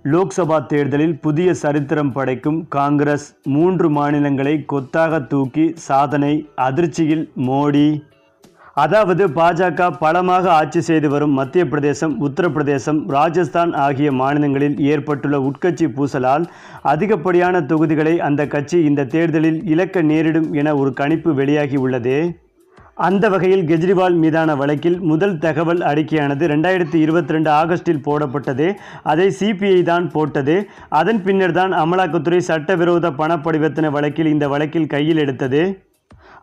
லோக்சபா தேர்தலில் புதிய சரித்திரம் படைக்கும் காங்கிரஸ் 3 மாநிலங்களை கொத்தாக தூக்கி சாதனை, அதிர்ச்சியில் மோடி. அதாவது பாஜக பலமாக ஆட்சி செய்து வரும் மத்திய பிரதேசம், உத்தரப்பிரதேசம், ராஜஸ்தான் ஆகிய மாநிலங்களில் ஏற்பட்டுள்ள உட்கட்சி பூசலால் அதிகப்படியான தொகுதிகளை அந்த கட்சி இந்த தேர்தலில் இழக்க நேரிடும் என ஒரு கணிப்பு வெளியாகி உள்ளது. அந்த வகையில் கெஜ்ரிவால் மீதான வழக்கில் முதல் தகவல் அறிக்கையானது 2022 ஆகஸ்டில் போடப்பட்டது. அதை சிபிஐ தான் போட்டது. அதன் பின்னர் தான் அமலாக்கத்துறை சட்டவிரோத பண பரிவர்த்தனை வழக்கில் இந்த வழக்கில் கையில் எடுத்தது.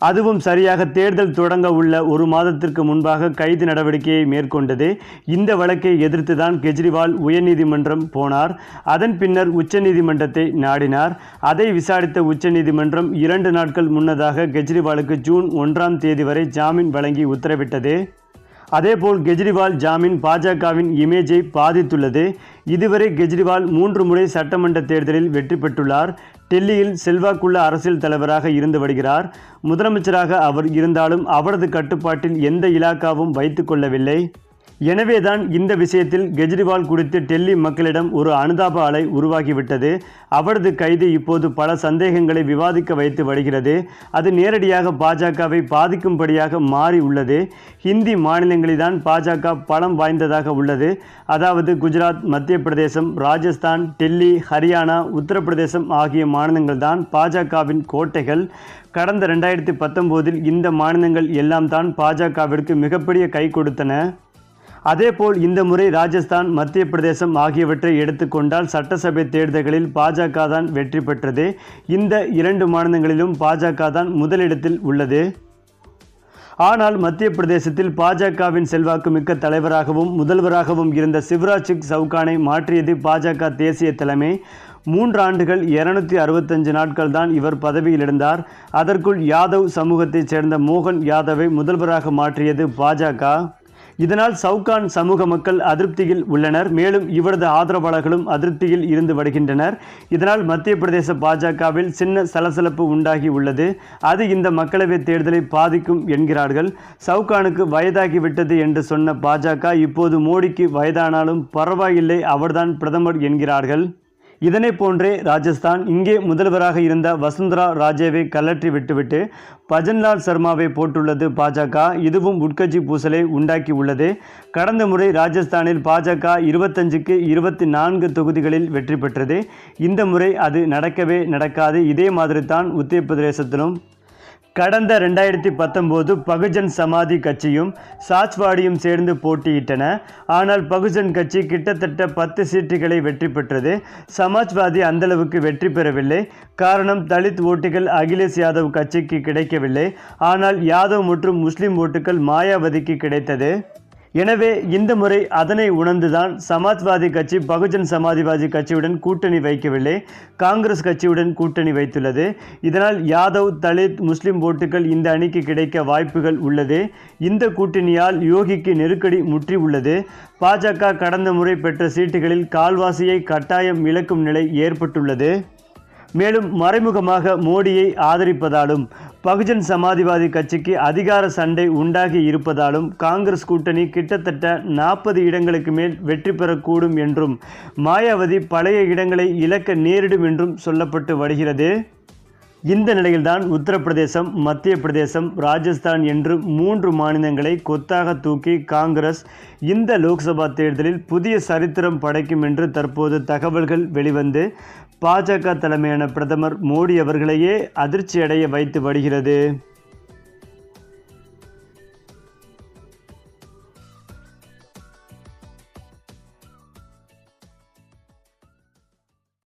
அதுவும் சரியாக தேர்தல் தொடங்க உள்ள ஒரு மாதத்திற்கு முன்பாக கைது நடவடிக்கையை மேற்கொண்டது. இந்த வழக்கை எதிர்த்து தான் கெஜ்ரிவால் உயர்நீதிமன்றம் போனார். அதன் பின்னர் உச்சநீதிமன்றத்தை நாடினார். அதை விசாரித்த உச்சநீதிமன்றம் 2 நாட்கள் முன்னதாக கெஜ்ரிவாலுக்கு ஜூன் 1ஆம் தேதி வரை ஜாமீன் வழங்கி உத்தரவிட்டது. அதேபோல் கெஜ்ரிவால் ஜாமீன் பாஜகவின் இமேஜை பாதித்துள்ளது. இதுவரை கெஜ்ரிவால் 3 முறை சட்டமன்ற தேர்தலில் வெற்றி பெற்றுள்ளார். டெல்லியில் செல்வாக்குள்ள அரசியல் தலைவராக இருந்து வருகிறார். முதலமைச்சராக அவர் இருந்தாலும் அவரது கட்டுப்பாட்டில் எந்த இலாக்காவும் வைத்து கொள்ளவில்லை. எனவேதான் இந்த விஷயத்தில் கெஜ்ரிவால் குறித்து டெல்லி மக்களிடம் ஒரு அனுதாப அலை உருவாகிவிட்டது. அவரது கைது இப்போது பல சந்தேகங்களை விவாதிக்க வைத்து வருகிறது. அது நேரடியாக பாஜகவை பாதிக்கும்படியாக மாறி உள்ளது. ஹிந்தி மாநிலங்களில்தான் பாஜக பலம் வாய்ந்ததாக உள்ளது. அதாவது குஜராத், மத்திய பிரதேசம், ராஜஸ்தான், டெல்லி, ஹரியானா, உத்தரப்பிரதேசம் ஆகிய மாநிலங்கள்தான் பாஜகவின் கோட்டைகள். கடந்த 2019இல் இந்த மாநிலங்கள் எல்லாம் தான் பாஜகவிற்கு மிகப்பெரிய கை கொடுத்தன. அதேபோல் இந்த முறை ராஜஸ்தான், மத்திய பிரதேசம் ஆகியவற்றை எடுத்துக்கொண்டால் சட்டசபை தேர்தல்களில் பாஜக தான் வெற்றி பெற்றது. இந்த 2 மாநிலங்களிலும் பாஜக தான் முதலிடத்தில் உள்ளது. ஆனால் மத்திய பிரதேசத்தில் பாஜகவின் செல்வாக்கு மிக்க தலைவராகவும் முதல்வராகவும் இருந்த சிவராஜ் சிங் சவுகானை மாற்றியது பாஜக தேசிய தலைமை. 3 ஆண்டுகள் 265 நாட்கள் தான் இவர் பதவியில் இருந்தார். அதற்குள் யாதவ் சமூகத்தைச் சேர்ந்த மோகன் யாதவை முதல்வராக மாற்றியது பாஜக. இதனால் சவுகான் சமூக மக்கள் அதிருப்தியில் உள்ளனர். மேலும் இவரது ஆதரவாளர்களும் அதிருப்தியில் இருந்து வருகின்றனர். இதனால் மத்திய பிரதேச பாஜகவில் சின்ன சலசலப்பு உண்டாகி உள்ளது. அது இந்த மக்களவைத் தேர்தலை பாதிக்கும் என்கிறார்கள். சவுகானுக்கு வயதாகிவிட்டது என்று சொன்ன பாஜக இப்போது மோடிக்கு வயதானாலும் பரவாயில்லை, அவர்தான் பிரதமர் என்கிறார்கள். இதனை போன்றே ராஜஸ்தான், இங்கே முதல்வராக இருந்த வசுந்தரா ராஜேவை கலற்றி விட்டுவிட்டு பஜன்லால் சர்மாவை போட்டுள்ளது பாஜக. இதுவும் உட்கட்சி பூசலை உண்டாக்கி உள்ளது. கடந்த முறை ராஜஸ்தானில் பாஜக 25க்கு 24 தொகுதிகளில் வெற்றி பெற்றது. இந்த முறை அது நடக்கவே நடக்காது. இதே மாதிரி தான் உத்தரப்பிரதேசத்திலும். கடந்த 2019 பகுஜன் சமாதி கட்சியும் சாச்வாடியும் சேர்ந்து போட்டியிட்டன. ஆனால் பகுஜன் கட்சி கிட்டத்தட்ட 10 சீட்டுகளை வெற்றி பெற்றது. சமாஜ்வாதி அந்தளவுக்கு வெற்றி பெறவில்லை. காரணம், தலித் ஓட்டுகள் அகிலேஷ் யாதவ் கட்சிக்கு கிடைக்கவில்லை. ஆனால் யாதவ் மற்றும் முஸ்லிம் ஓட்டுகள் மாயாவதிக்கு கிடைத்தது. எனவே இந்த முறை அதனை உணர்ந்துதான் சமாஜ்வாதி கட்சி பகுஜன் சமாஜ்வாதி கட்சியுடன் கூட்டணி வைக்கவில்லை, காங்கிரஸ் கட்சியுடன் கூட்டணி வைத்துள்ளது. இதனால் யாதவ், தலித், முஸ்லிம் ஓட்டுகள் இந்த அணிக்கு கிடைக்க வாய்ப்புகள் உள்ளது. இந்த கூட்டணியால் யோகிக்கு நெருக்கடி முற்றி உள்ளது. பாஜக கடந்த முறை பெற்ற சீட்டுகளில் கால்வாசியை கட்டாயம் இழக்கும் நிலை ஏற்பட்டுள்ளது. மேலும் மறைமுகமாக மோடியை ஆதரிப்பதாலும் பகுஜன் சமாஜ்வாதி கட்சிக்கு அதிகார சண்டை உண்டாகி இருப்பதாலும் காங்கிரஸ் கூட்டணி கிட்டத்தட்ட 40 இடங்களுக்கு மேல் வெற்றி பெறக்கூடும் என்றும் மாயாவதி பழைய இடங்களை இழக்க நேரிடும் என்றும் சொல்லப்பட்டு வருகிறது. இந்த நிலையில்தான் உத்தரப்பிரதேசம், மத்திய பிரதேசம், ராஜஸ்தான் என்று 3 மாநிலங்களை கொத்தாக தூக்கி காங்கிரஸ் இந்த லோக்சபா தேர்தலில் புதிய சரித்திரம் படைக்கும் என்று தற்போது தகவல்கள் வெளிவந்து பாஜக தலைமையான பிரதமர் மோடி அவர்களையே அதிர்ச்சியடைய வைத்து வருகிறது.